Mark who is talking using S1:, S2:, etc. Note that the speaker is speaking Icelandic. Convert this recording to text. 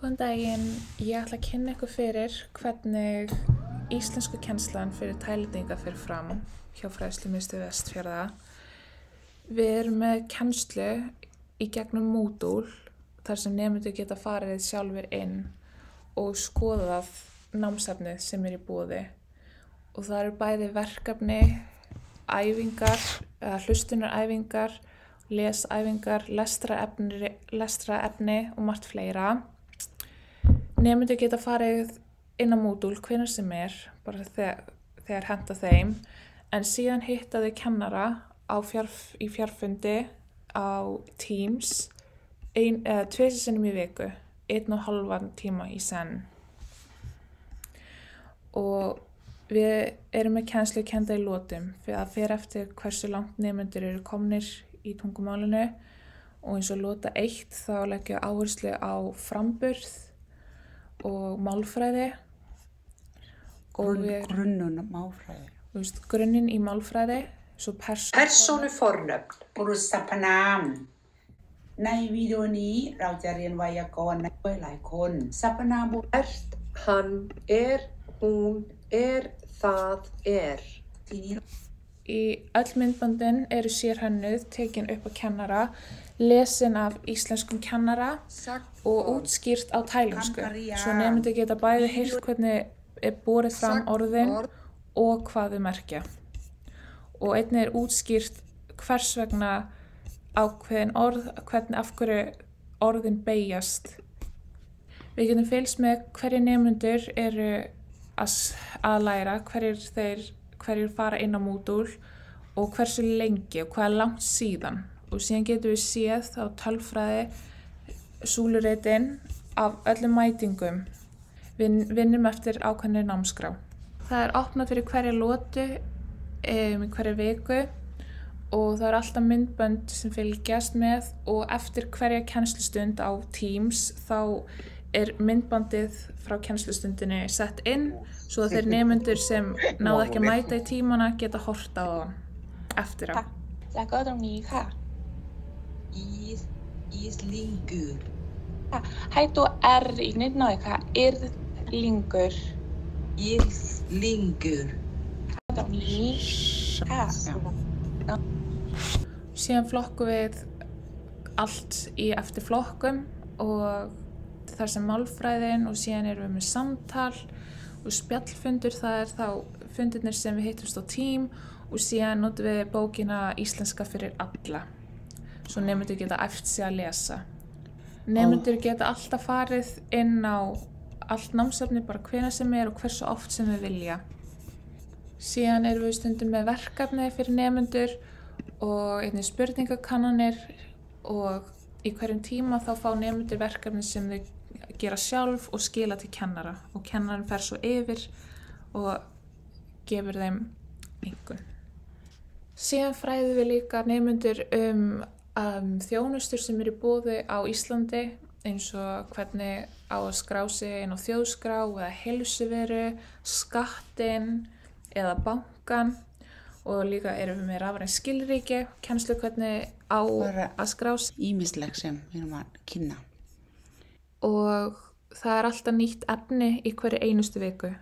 S1: Góðan daginn, ég ætla að kynna ykkur fyrir hvernig íslenskukennslan fyrir Taílendinga fer fram hjá Fræðslumiðstöð Vestfjarða. Við erum með kennslu í gegnum Moodle þar sem nemendur geta farið sjálfir inn og skoðað námsefnið sem í boði. Og það eru bæði verkefni, æfingar, hlustunaræfingar, lesæfingar, lestrarefni og margt fleira. Nemendur geta farið inn á Moodle hvenær sem bara þegar henta þeim, en síðan hitta þau kennara í fjarfundi á Teams tvisvar sinnum í viku, 1,5 tíma í senn. Og við erum með kennslu kennda í lotum, fyrir að fer eftir hversu langt nemendur eru komnir í tungumálinu, og eins og lota 1 þá leggja áherslu á framburð og málfræði.
S2: Grunninn málfræði.
S1: Grunninn í málfræði, svo
S2: persónufornöfn. ปุรุษสรรพนาม ในวิดีโอนี้เราจะเรียนไวยากรณ์ด้วยหลายคนสรรพนามบุคคล
S3: Hann hún það
S2: ทีนี้
S1: Í öll myndböndin eru sérhönnuð tekin upp á kennara, lesin af íslenskum kennara og útskýrt á taílensku. Svo nemendur geta bæði heyrt hvernig borið fram orðin og hvað þau merkja. Og einnig útskýrt hvers vegna ákveðin orð, af hverju orðin beygjast. Við getum fylgst með hverju nemendur eru að læra, hverjir fara inn á Moodle og hversu lengi og hvað langt síðan. Og síðan getum við séð á tölfræði súluritinn af öllum mætingum. Við vinnum eftir ákveðinni námskrá. Það opnað fyrir hverja lotu hverja viku og það alltaf myndbönd sem fylgjast með, og eftir hverja kennslustund á Teams þá myndbandið frá kennslustundinni sett inn, svo að þeir nemendur sem náðu ekki að mæta í tímana geta horft á það eftir á.
S4: แล้วก็ตรงนี้ค่ะ
S2: is lingur
S4: ค่ะ ให้ตัว R อีกนิดหน่อยค่ะ ir lingur
S2: is lingur
S4: ตรงนี้ค่ะ
S1: Síðan flokkum við allt eftir flokkum, og þar sem málfræðin, og síðan erum við með samtal og spjallfundur, það þá fundirnir sem við hittumst á Team, og síðan notum við bókina Íslenska fyrir alla, svo nemendur geta æft sig að lesa. Nemendur geta alltaf farið inn á allt námsefni bara hvenær sem og hversu oft sem við vilja. Síðan erum við stundum með verkefni fyrir nemendur og einnig spurningakannanir, og í hverjum tíma þá fá nemendur verkefni sem þau gera sjálf og skila til kennara, og kennarinn fer svo yfir og gefur þeim einkunn. Síðan fræðum við líka nemendur þjónustur sem í boði á Íslandi, eins og hvernig á að skrá sig inn á þjóðskrá eða heilsuveru, skattinn eða bankann, og líka erum við með rafræn skilríki, kennslu hvernig á að skrá sig.
S2: Ýmislegt sem við erum að kynna.
S1: Og það alltaf nýtt efni í hverju einustu viku,